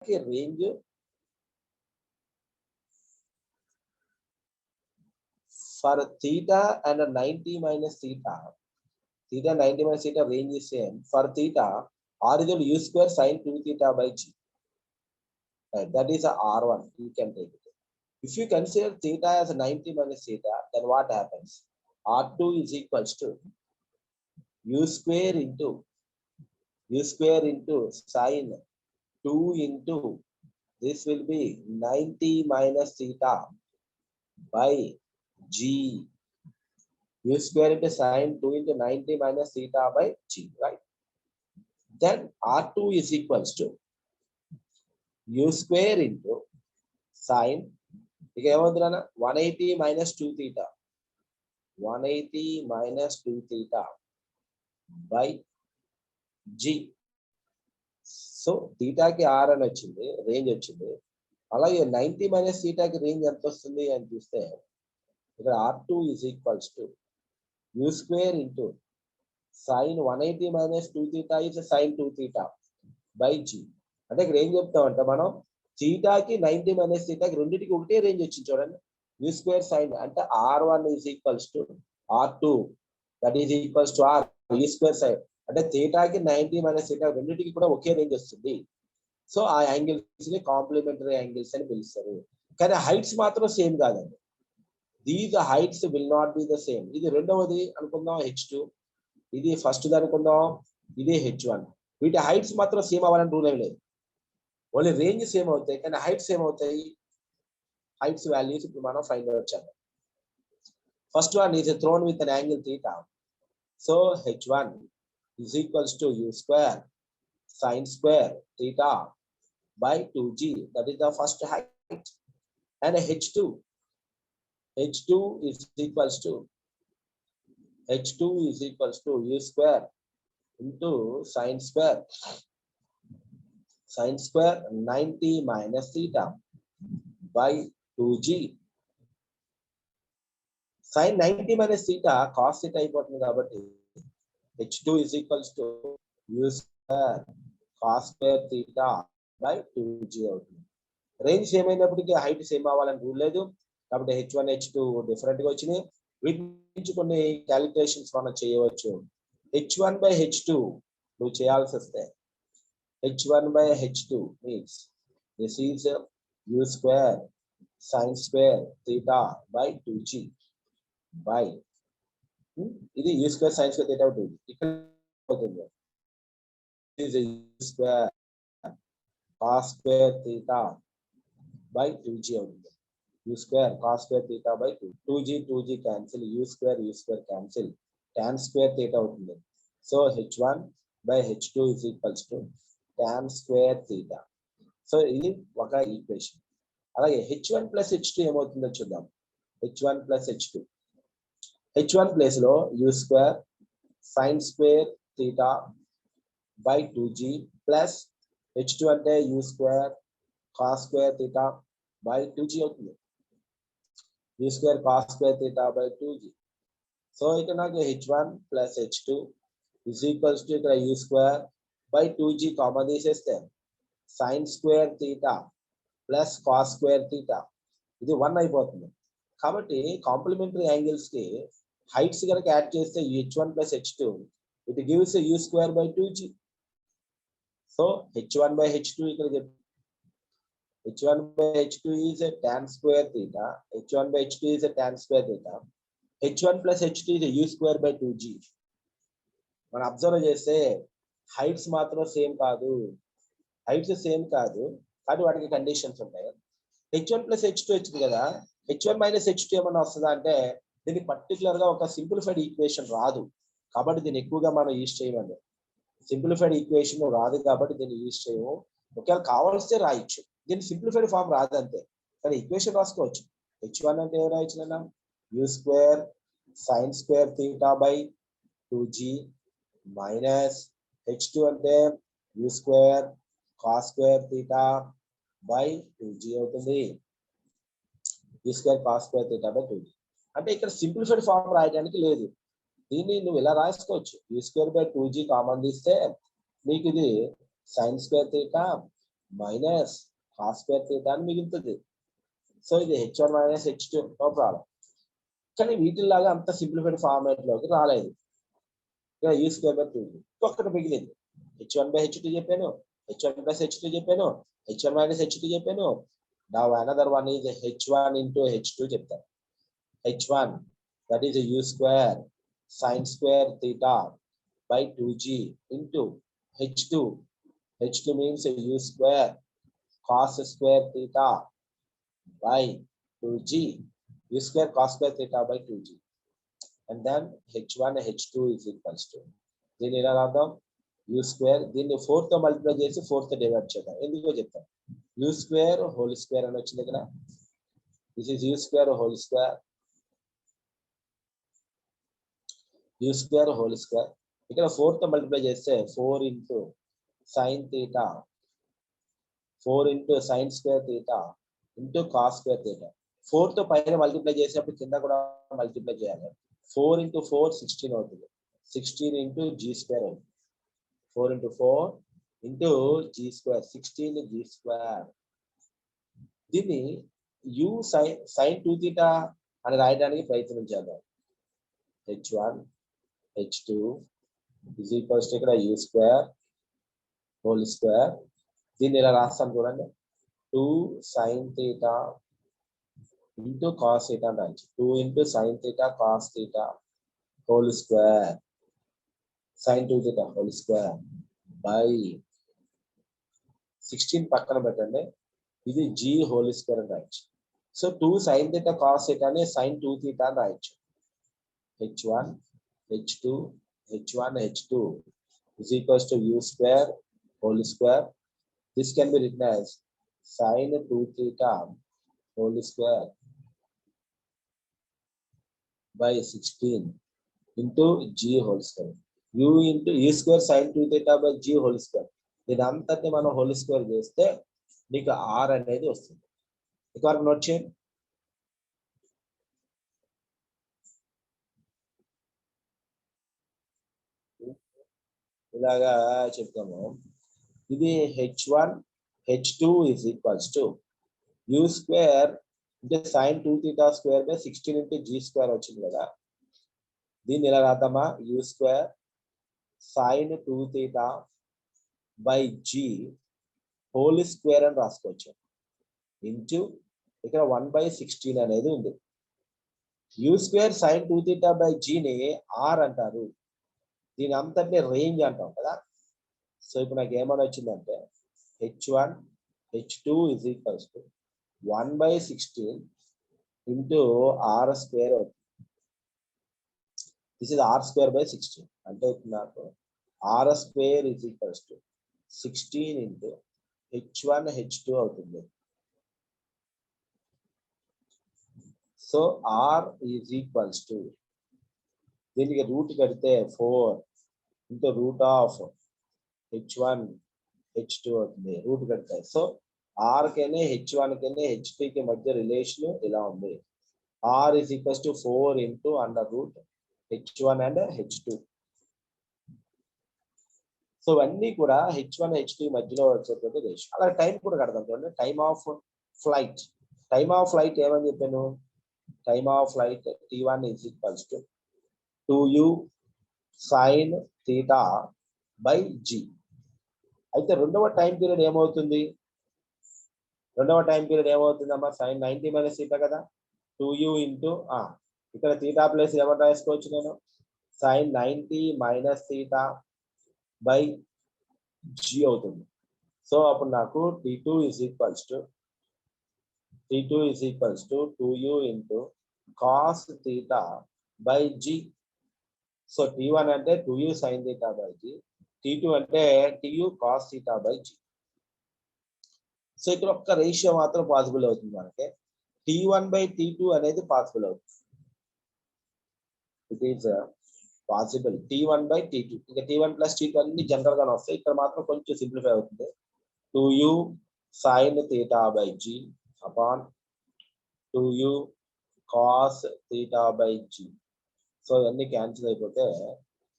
range for theta and 90 minus theta. Theta 90 minus theta range is same. For theta, r is u square sine 2 theta by g. Right, that is a r1. You can take it. If you consider theta as 90 minus theta, then what happens? R2 is equals to u square into sine 2 into this will be 90 minus theta by g. U square into sine 2 into 90 minus theta by g, right? Then R2 is equals to u square into sine 180 minus 2 theta. 180 minus 2 theta by g. So theta ki r అని వచ్చింది, range వచ్చింది. అలాగే 90 minus theta కి range ఎంత వస్తుంది అని చూస్తే ఇక్కడ R2 is equals to u square into sine 180 minus 2 theta is sine 2 theta by g. అంటే ఇక్కడ ఏం చెప్తామంటే మనం థీటాకి 90 minus theta కి రెండింటికి ఒకటే రేంజ్ వచ్చింది చూడండి. u square sine అంటే r1 is equals to r2 that is equals to r u square sine అంటే థీటాకి 90 minus theta రెండింటికి కూడా ఒకే రేంజ్ వస్తుంది. సో ఆ యాంగిల్స్ ని కాంప్లిమెంటరీ యాంగిల్స్ అని పిలుస్తారు. కానీ హైట్స్ మాత్రం సేమ్ కాదండి. These heights will not be the same. ఇది రెండవది అనుకుందాం h2, ఇది ఫస్ట్ అనుకుందాం ఇది h1. వీటి హైట్స్ మాత్రం సేమ్ అవ్వాలని రూల్ ఏం లేదు. ఓన్లీ రేంజ్ సేమ్ అవుతాయి కానీ హైట్స్ సేమ్ అవుతాయి. హైట్స్ వాల్యూస్ ఇప్పుడు మనం ఫైండ్ అవుట్ చేద్దాం. First one is thrown with an angle theta. So h1 is equals to u square sine square theta by 2g. That is the first height. And h2 is equals to u square into sine square 90 minus theta by 2g. Sine 90 minus theta cos theta అయిపోతుంది కాబట్టి h2 is equals to u square cos square theta by 2g అవుతుంది. Range same అయినప్పటికీ height same అవ్వాలని rule లేదు కాబట్టి h1 h2 different గా వచ్చినాయి. వీటి నుంచి కొన్ని క్యాలిక్యులేషన్స్ మనం చేయవచ్చు. h1 by h2 నువ్వు చేయాల్సి వస్తే h1 by h2 means this is u square sine square theta by 2g by ఇది u square sine square theta అవుతుంది. ఇక్కడ అవుతుంది is u square cos square theta by 2g అవుతుంది. u square cos square theta by 2g cancel, u square cancel, tan square theta అవుతుంది. So h1 by h2 is equals to tan square theta. So ఇది ఒక equation. అలాగే h1 plus h2 ఏమవుతుందో చూద్దాం. h1 plus h2 h1 place లో u square sine square theta by 2g plus h2 అంటే u square cos square theta by 2g అవుతుంది. u square cos square theta by 2g. So ఇక్కడ నాకు h1 plus h2 is equals to ఇక్కడ u square by 2g common తీసేస్తే sine square theta plus cos square theta ఇది 1 అయిపోతుంది. కాబట్టి complementary angles కి heights కనుక యాడ్ చేస్తే h1 plus h2 it gives u square by 2g. So h1 by h2 ఇక్కడ h1 by h2 is a tan square theta. h1 by h2 is a tan square theta. h1 plus h2 is a u square by 2g. మనం observe చేస్తే heights మాత్రం same కాదు కానీ వాటికి conditions ఉంటాయి. h1 plus h2 వచ్చింది కదా, h1 minus h2 ఏమన్నా వస్తుందా అంటే దీనికి పర్టికులర్ గా ఒక సింప్లిఫైడ్ ఈక్వేషన్ రాదు కాబట్టి దీన్ని ఎక్కువగా మనం యూజ్ చేయమండి. సింప్లిఫైడ్ ఈక్వేషన్ రాదు కాబట్టి దీన్ని యూజ్ చేయము. ఒకవేళ కావాల్స్తే రాయొచ్చు, దీన్ని సింప్లిఫైడ్ ఫామ్ రాదు అంతే, కానీ ఈక్వేషన్ రాసుకోవచ్చు. h1 అంటే ఏం రాయొచ్చు u square sine square theta by 2g minus h2 అంటే u square cos square theta by 2g అవుతుంది. u square cos square theta by 2g అంటే ఇక్కడ సింప్లిఫైడ్ ఫామ్ రాయడానికి లేదు, దీన్ని నువ్వు ఇలా రాసుకోవచ్చు. u square by 2g common తీస్తే నీకు ఇది sin square theta minus cos square theta అని మిగులుతుంది. సో ఇది h1 minus h2 no problem. కానీ వీటిలాగా అంత సింప్లిఫైడ్ ఫార్మాట్ లోకి రాలేదు. ఇక్కడ యూ స్క్వేర్ బై 2 ఒక్కటి మిగిలింది. h1 బై h2 చెప్పాను, h1 ప్లస్ h2 చెప్పాను, h1 మైనస్ h2 చెప్పాను. Now another one is h1 into h2 చెప్తాను. h1 that is u square sin square theta by 2g into h2. h2 means u square cos square theta by 2g, u square cos square theta by 2g. And then h1 h2 is equals to దీన్ని ఎలా రాద్దాం, u square దీన్ని 4 తో multiply చేసి 4 తో divide చేద్దాం. ఎందుకో చెప్తాను. u square whole square అని వచ్చింది కదా, this is u square whole square, u square whole square. ఇక్కడ 4 తో మల్టిప్లై చేస్తే 4 into sin theta, 4 into sin square theta into cos square theta. 4 తో పైన మల్టిప్లై చేసినప్పుడు కింద కూడా మల్టిప్లై చేయాలి. 4 into 4 16 అవుతుంది. 16 into g square అవుతుంది. 4 into 4 into g square, 16 g square. దీన్ని u sin 2 theta అని రాయడానికి ప్రయత్నం చేద్దాం. h1 h2 is equals to ఇక్కడ u square whole square. దీన్ని ఇలా రాస్తాను చూడండి, 2 sin theta into cos theta అని రాయచ్చు. 2 into sin theta cos theta whole square, sin 2 theta whole square by 16 పక్కన పెట్టండి, ఇది g whole square అని రాయచ్చు. So 2 sin theta cos theta ని sin 2 theta అని రాయచ్చు. h1 h2 h1 h2 is equals to u square whole square. This can be written as sin 2 theta whole square by 16 into g whole square. u into u square sin 2 theta by g whole square. దీని అంతటి మనం whole square చేస్తే నీకు r అనేది వస్తుంది. ఇక్కడ note చేయండి. ఇలాగా చెప్తాము. ఇది h1 h2 is equals to u square అంటే sin 2 theta square by 16 into g square వచ్చింది కదా, దీన్ని ఎలా రాద్దామా, u square sin 2 theta by g whole square అని రాసుకోవచ్చు. ఇంటూ ఇక్కడ 1/16 అనేది ఉంది. u square sin 2 theta by g ని r అంటారు. దీని అంతటిని రేంజ్ అంటాం కదా. సో ఇప్పుడు నాకు ఏమని వచ్చిందంటే h1 h2 is equals to 1/16 into r square అవుతుంది. This is r square by 16. అంటే నాకు r square is equals to 16 into h1 h2 అవుతుంది. So r is equals to దీనికి రూట్ కడితే 4 into root of h1 h2 అవుతుంది. Route కడతాయి. So r కేనే h1 కేనే h2 కి మధ్య రిలేషన్ ఇలా ఉంది. r is equals to 4 into under root h1 and h2. So ఇవన్నీ కూడా h1 h2 మధ్యలో వచ్చేటువంటి రేషియో. అలా టైం కూడా కడతాం చూడండి. Time of flight, time of flight ఏమని చెప్పాను, time of flight t1 is equals to 2u sin theta by g. అయితే రెండవ టైం పీరియడ్ ఏమవుతుంది, రెండవ టైం పీరియడ్ ఏమవుతుందమ్మా, sin 90 మైనస్ theta కదా, 2u ఇంటూ ఇక్కడ theta ప్లస్ ఏమని రాసుకోవచ్చు నేను, sin 90 minus theta by g అవుతుంది. సో అప్పుడు నాకు t2 is equals to 2u into cos theta by g. So t1 అంటే 2u sin theta by g, t2 అంటే tu cos theta by g. So ఇక్కడ ఒక్క రేషియో మాత్రం possible అవుతుంది మనకి, t1/t2 అనేది పాసిబుల్ అవుతుంది. It is possible t1/t2. ఇంకా t1 + t2 అన్ని జనరల్ గానే వస్తాయి. ఇక్కడ మాత్రం కొంచెం సింప్లిఫై అవుతుంది. 2u sin theta by g upon 2u cos theta by g. So ఇవన్నీ క్యాన్సిల్ అయిపోతే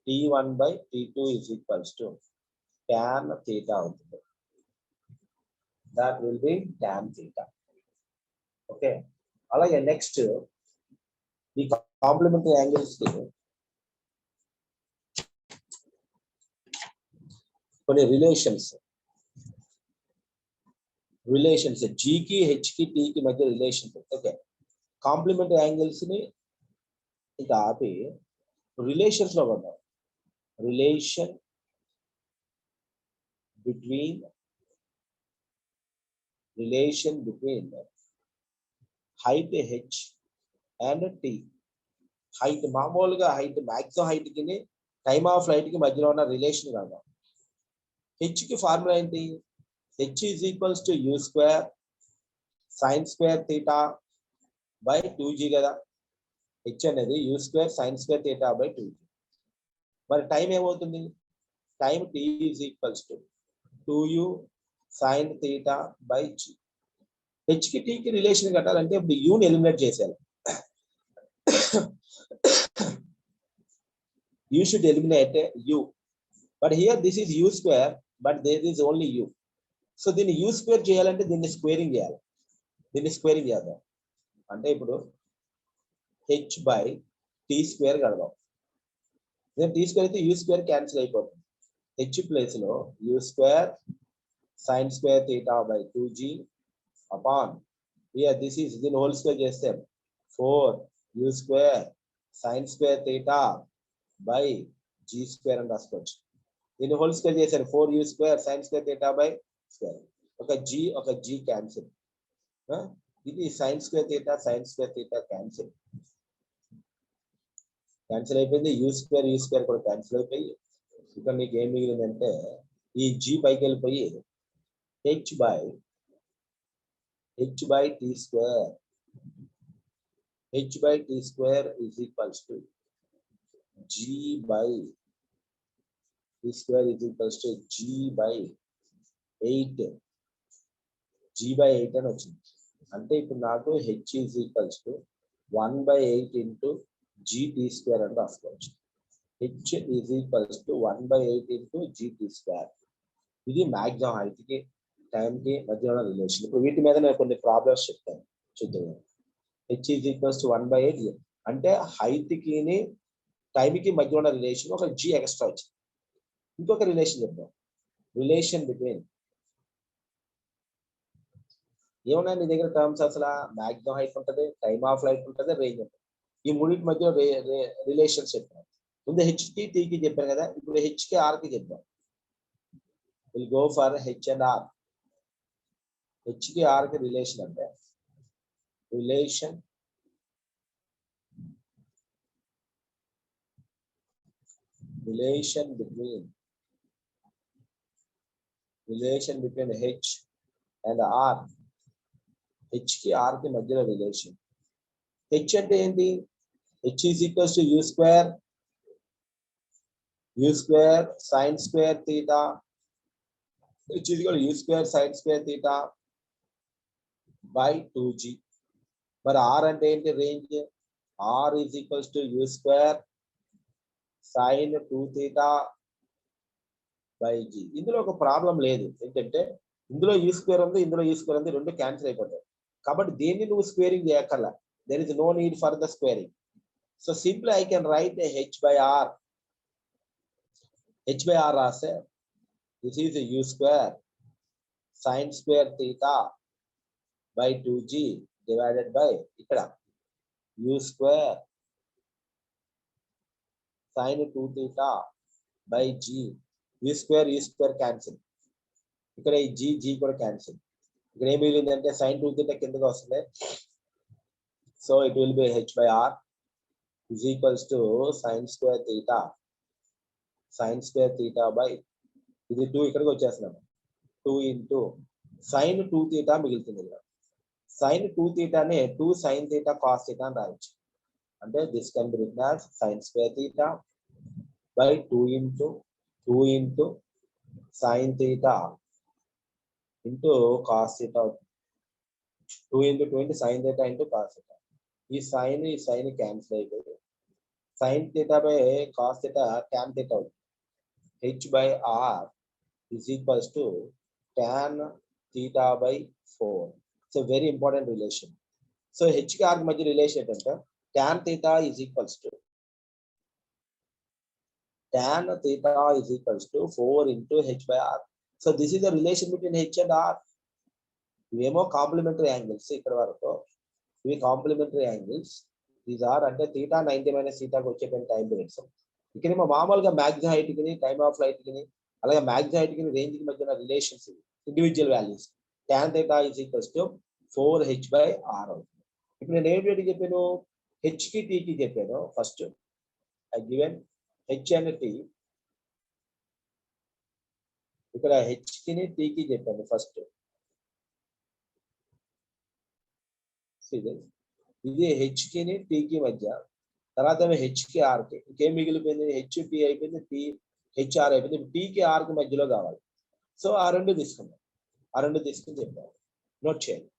t1/t2 is equals to tan theta అవుతుంది. that will be tan theta. Okay, అలాగే నెక్స్ట్ ఈ కాంప్లిమెంటరీ యాంగిల్స్ కి కొన్ని రిలేషన్స్ G కి H కి T కి మధ్య రిలేషన్. ఓకే, కాంప్లిమెంటరీ యాంగిల్స్ ని ఇంకా ఆపి రిలేషన్స్ లో పడ్డాం. Relation between height H and T. Height మామూలుగా హైట్ మ్యాక్సిమం హైట్ కి టైమ్ ఆఫ్ ఫ్లైట్ కి మధ్యలో ఉన్న రిలేషన్ కాదు. H కి ఫార్ములా ఏంటి? H is equals to u square sin square theta by 2g కదా. H అనేది u square sin square theta by 2g. మరి టైం ఏమవుతుంది? Time t is equals to 2u sin theta by g. H కి T కి relation కట్టాలంటే ఇప్పుడు u ని eliminate చేసేయాలి. You should eliminate u, but here this is u square, but there is only u. So దీన్ని u square చేయాలంటే దీన్ని squaring చేయాలి. చేద్దాం అంటే ఇప్పుడు h బై టీ స్క్వేర్ కడదాం. టీ స్క్వేర్ అయితే u స్క్వేర్ క్యాన్సిల్ అయిపోతుంది. h ప్లేస్ లో u square sin square theta by 2g upon here this is దీన్ని హోల్ స్క్వేర్ చేస్తే 4u square sin square theta by g square అని రాసుకోవచ్చు. దీన్ని whole square చేశారు 4u square sin square theta by square. ఒక g cancel. ఇది sin square theta cancel అయిపోయింది. u square కూడా క్యాన్సిల్ అయిపోయి ఇక్కడ నీకు ఏం మిగిలిందంటే ఈ g పైకి వెళ్ళిపోయి h by t square is equals to g by t square is equals to g by 8 అని వచ్చింది. అంటే ఇప్పుడు నాకు h is equals to 1/8 into gt square అని రాసుకోవచ్చు. h is equals to 1/8 into gt square. ఇది మ్యాక్సిమం హైట్ కి time కి మధ్య ఉన్న రిలేషన్. ఇప్పుడు వీటి మీద నేను కొన్ని ప్రాబ్లమ్స్ చెప్తాను చూద్దాం. h is equals to 1/8 అంటే హైట్ కి టైం కి మధ్య ఉన్న రిలేషన్ ఒక g ఎక్స్ట్రా వచ్చింది. ఇంకొక రిలేషన్ చెప్తాం. రిలేషన్ బిట్వీన్ ఏమన్నా నీ దగ్గర టర్మ్స్ అసలు మ్యాక్సిమం హైట్ ఉంటుంది, టైమ్ ఆఫ్ ఫ్లైట్ ఉంటుంది, రేంజ్ ఉంటుంది. ఈ మూడింటి మధ్య రిలేషన్స్ చెప్పాను. ముందు h కి T కి చెప్పాను కదా, ఇప్పుడు h కి R కి చెప్తాం. Will go for h and R. h కి R కి రిలేషన్ అంటే relation between h and R. h కి R కి మధ్యలో రిలేషన్. h అంటే ఏంటి? h is equals to u square sin square theta. h is equal to u square sin square theta by 2g. మరి R అంటే ఏంటి? Range. R is equals to u square sin 2 theta by g. ఇందులో ఒక problem లేదు. ఏంటంటే ఇందులో u square ఉంది, ఇందులో u స్క్వేర్ ఉంది, రెండు క్యాన్సిల్ అయిపోతాయి. కాబట్టి దేన్ని నువ్వు squaring చేయక్కర్లా. there is no need for the squaring. So simply I can write a h by r రాస్తే this is a u square sin square theta by 2g divided by ఇక్కడ u square sin 2 theta by g. u square cancel. ఇక్కడ ఈ g కూడా cancel. ఇక్కడ ఏం మిగిలిందంటే sin 2 theta కిందకి వస్తుంది. So it will be h by r is equals to sin square theta by ఇది 2 ఇక్కడికి వచ్చేస్తున్నాము. 2 into sin 2 theta మిగులుతుంది. ఇక్కడ sin 2 theta నే 2 sin theta cos theta అని రాయొచ్చు. అంటే this can be written as sin square theta by 2 into sin theta into cos theta. 2 into 2 into sin theta into cos theta. ఈ sign cancel అయిపోయి sin theta by cos theta tan theta అవుతుంది. h by r is equals to tan theta by 4. It's a very important relation. So h కి r కి మధ్య relation ఏంటంటే tan theta is equals to 4 into h by r. So this is the relation between h and r. ఇవేమో complementary angles ఇక్కడ వరకు, ఇవి complementary angles. These are అంటే theta 90 minus థీటాకి వచ్చేటువంటి టైం పీరియడ్స్. ఇక్కడేమో మామూలుగా మ్యాక్సిమం హైట్ కి టైమ్ ఆఫ్ ఫ్లైట్ కి అలాగే మ్యాక్సిమం హైట్ కి రేంజ్ కి మధ్యన relations individual values. tan theta is equals to 4h by r అవుతుంది. ఇప్పుడు నేను ఏంటి చెప్పాను, h కి t కి చెప్పాను. First I given h and t. ఇక్కడ h కి t కి చెప్పాను ఫస్ట్. ఇది h కి t కి మధ్య, తర్వాత h కి r కి ఇంకేం మిగిలిపోయింది, h t అయిపోయింది, t h r అయిపోయింది. t కి r కి మధ్యలో కావాలి. సో ఆ రెండు తీసుకున్నాం, ఆ రెండు తీసుకుని చెప్పాను. నోట్ చేయండి.